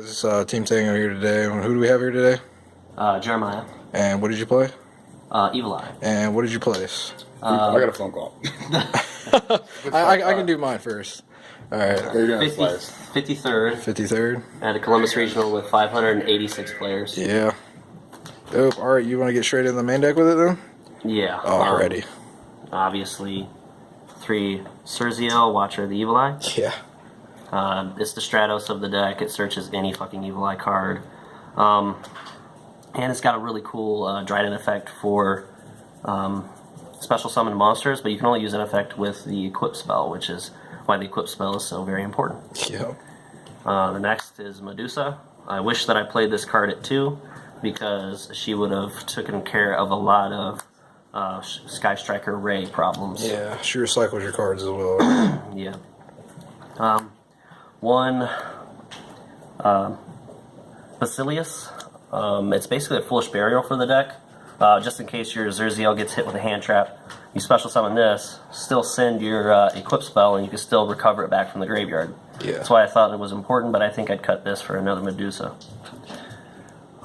This Team Tango here today. Who do we have here today? Jeremiah. And what did you play? Evil Eye. And what did you place? I got a phone call. I can do mine first. All right. You're doing slice. 53rd 53rd. at a Columbus Regional with 586 players. Yeah. Dope. All right. You want to get straight into the main deck with it then? Yeah. Alrighty. Obviously, 3 Yugioh, Watcher of the Evil Eye. Yeah. It's the Stratos of the deck. It searches any fucking Evil Eye card. And it's got a really cool Dryden effect for special summon monsters, but you can only use that effect with the equip spell, which is why the equip spell is so very important. Yeah. The next is Medusa. I wish that I played this card at 2 because she would have taken care of a lot of Sky Striker Ray problems. Yeah. She recycles your cards as well. Yeah. 1 Basilius. It's basically a foolish burial for the deck. Just in case your Yugioh gets hit with a hand trap, you special summon this, still send your equip spell, and you can still recover it back from the graveyard. Yeah. That's why I thought it was important, but I think I'd cut this for another Medusa.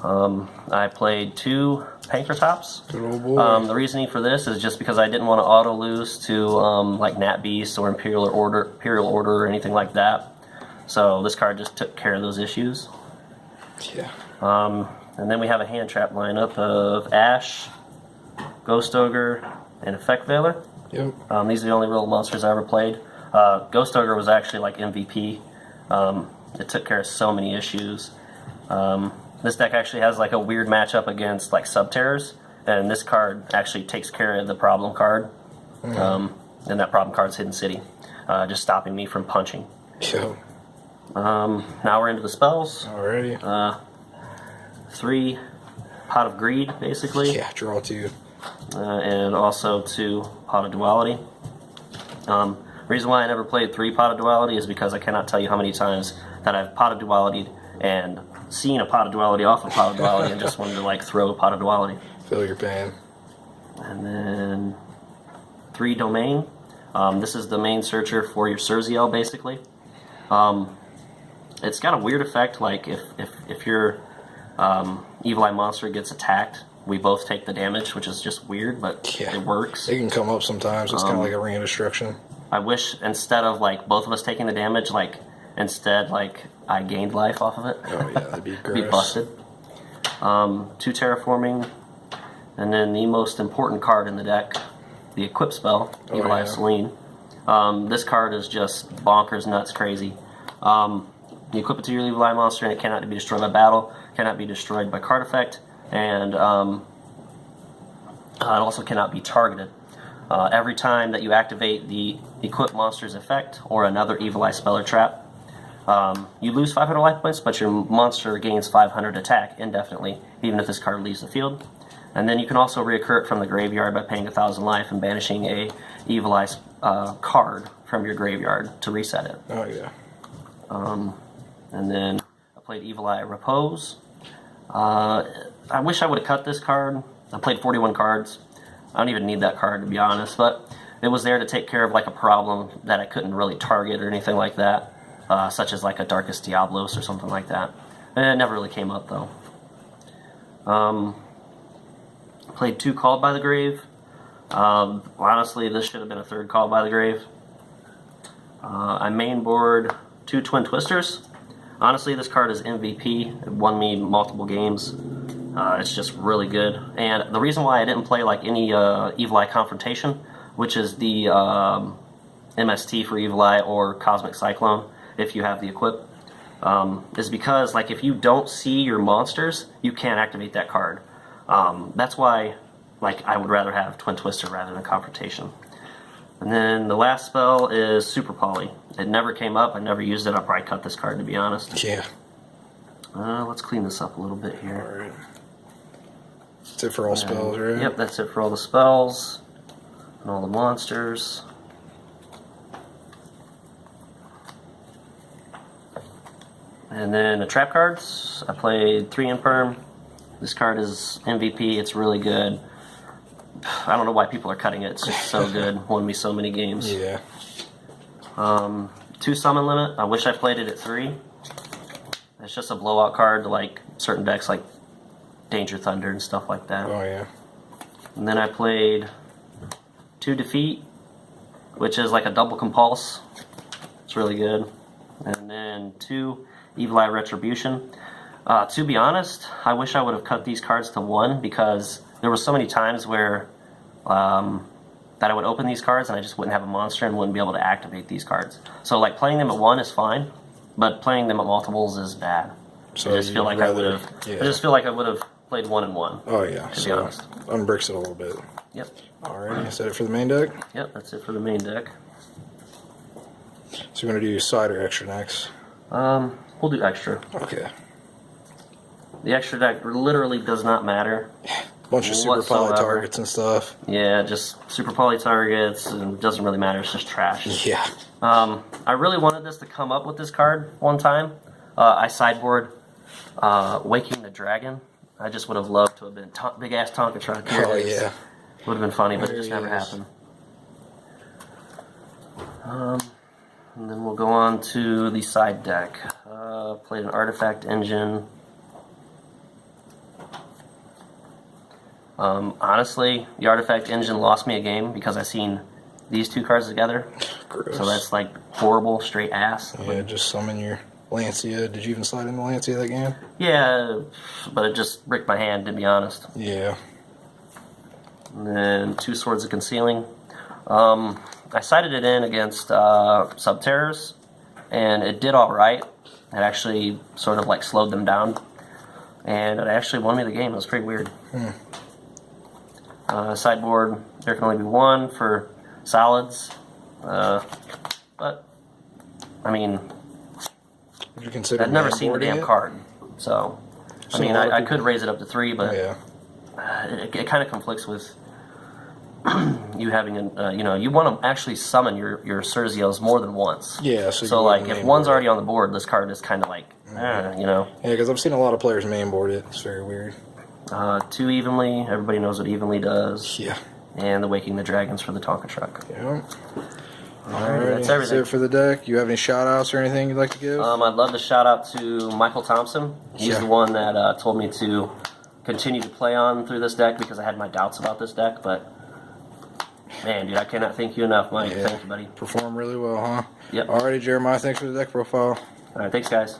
I played 2 Pankratops. Good old boy. The reasoning for this is just because I didn't want to auto lose to like Nat Beast or Imperial Order or anything like that. So this card just took care of those issues. Yeah. And then we have a hand trap lineup of Ash, Ghost Ogre, and Effect Veiler. Yep. These are the only real monsters I ever played. Ghost Ogre was actually like MVP. It took care of so many issues. This deck actually has like a weird matchup against like Subterrors, and this card actually takes care of the problem card. And that problem card's Hidden City, just stopping me from punching. Yep. Now we're into the spells. Alrighty. 3 Pot of Greed, basically. Yeah. Draw 2. And also 2 Pot of Duality. Reason why I never played 3 Pot of Duality is because I cannot tell you how many times that I've Pot of Duality and seen a Pot of Duality off of Pot of Duality and just wanted to like throw a Pot of Duality. Feel your pain. And then 3 Domain. This is the main searcher for your Yugioh, basically. It's got a weird effect, like if your Evil Eye monster gets attacked, we both take the damage, which is just weird, but Yeah. it works. It can come up sometimes. It's kind of like a ring of destruction. I wish instead of like both of us taking the damage, like instead like I gained life off of it. Oh yeah, that'd be gross. Be busted. 2 Terraforming, and then the most important card in the deck, the Equip spell, Evil Eye of Selene. This card is just bonkers, nuts, crazy. You equip it to your Evil Eye monster, and it cannot be destroyed by battle, cannot be destroyed by card effect, and it also cannot be targeted. Every time that you activate the equipped monster's effect or another Evil Eye spell or trap, you lose 500 life points, but your monster gains 500 attack indefinitely, even if this card leaves the field. And then you can also reoccur it from the graveyard by paying 1,000 life and banishing a Evil Eye card from your graveyard to reset it. Oh yeah. And then I played Evil Eye Repose. I wish I would have cut this card. I played 41 cards. I don't even need that card, to be honest, but it was there to take care of like a problem that I couldn't really target or anything like that, such as like a Darkest Diablos or something like that. And it never really came up though. Played 2 Called by the Grave. Honestly, this should have been a 3rd Called by the Grave. I mainboard 2 Twin Twisters. Honestly, this card is MVP. It won me multiple games. It's just really good. And the reason why I didn't play like any Evil Eye Confrontation, which is the MST for Evil Eye, or Cosmic Cyclone, if you have the equip, is because like if you don't see your monsters, you can't activate that card. That's why like I would rather have Twin Twister rather than Confrontation. And then the last spell is Super Poly. It never came up. I never used it. I'll probably cut this card, to be honest. Yeah. Let's clean this up a little bit here. Alright. That's it for all spells, right? Yep, that's it for all the spells and all the monsters. And then the trap cards. I played 3 Imperm. This card is MVP. It's really good. I don't know why people are cutting it. It's just so good. Won me so many games. Yeah. 2 summon limit. I wish I played it at 3. It's just a blowout card to like certain decks like Danger Thunder and stuff like that. Oh yeah. And then I played 2 Defeat, which is like a double compulse. It's really good. And then 2 Evil Eye Retribution. To be honest, I wish I would have cut these cards to 1 because there were so many times where that I would open these cards and I just wouldn't have a monster and wouldn't be able to activate these cards. So like playing them at 1 is fine, but playing them at multiples is bad. So I just feel like I would have. Yeah. I just feel like I would have played 1 and 1. Oh yeah. To be honest. Unbricks it a little bit. Yep. Alrighty, is that it for the main deck? Yep. That's it for the main deck. So we're gonna do side or extra next. We'll do extra. Okay. The extra deck literally does not matter. Bunch of super poly whatsoever. targets and stuff. Yeah, just super poly targets, and it doesn't really matter. It's just trash. Yeah. I really wanted this to come up with this card one time. I sideboard Waking the Dragon. I just would have loved to have been big ass Tonka truck here. Oh yeah. Would have been funny, but There it just he never is. happened. And then we'll go on to the side deck. Played an Artifact Engine. Honestly, the Artifact Engine lost me a game because I seen these 2 cards together. Gross. So that's like horrible, straight ass. Yeah, just summon your Lancia. Did you even slide in the Lancia that game? Yeah, but it just bricked my hand, to be honest. Yeah. And then 2 Swords of Concealing. I sided it in against Subterrors, and it did alright. It actually sort of like slowed them down. And it actually won me the game. It was pretty weird. Sideboard, there can only be 1 for solids. But, I mean, Would you consider I've never seen the man-boarding damn it? card. So, I So mean, a lot of I people- could raise it up to 3, but Yeah. it kind of conflicts with you having you want to actually summon your Cerzios more than once. Yeah, So you like, wouldn't if main one's board already on the board, this card is kind of like, Yeah, because I've seen a lot of players main board it. It's very weird. 2 Evenly. Everybody knows what Evenly does. Yeah. And the Waking the Dragons for the Tonka truck. Yeah. Alright, Alright, that's everything. it for the deck. You have any shout outs or anything you'd like to give? I'd love to shout out to Michael Thompson. He's Yeah. the one that told me to continue to play on through this deck because I had my doubts about this deck, but man, dude, I cannot thank you enough, Mike. Yeah. Thank you, buddy. Perform really well, huh? Yep. Alrighty, Jeremiah, thanks for the deck profile. Alright, thanks, guys.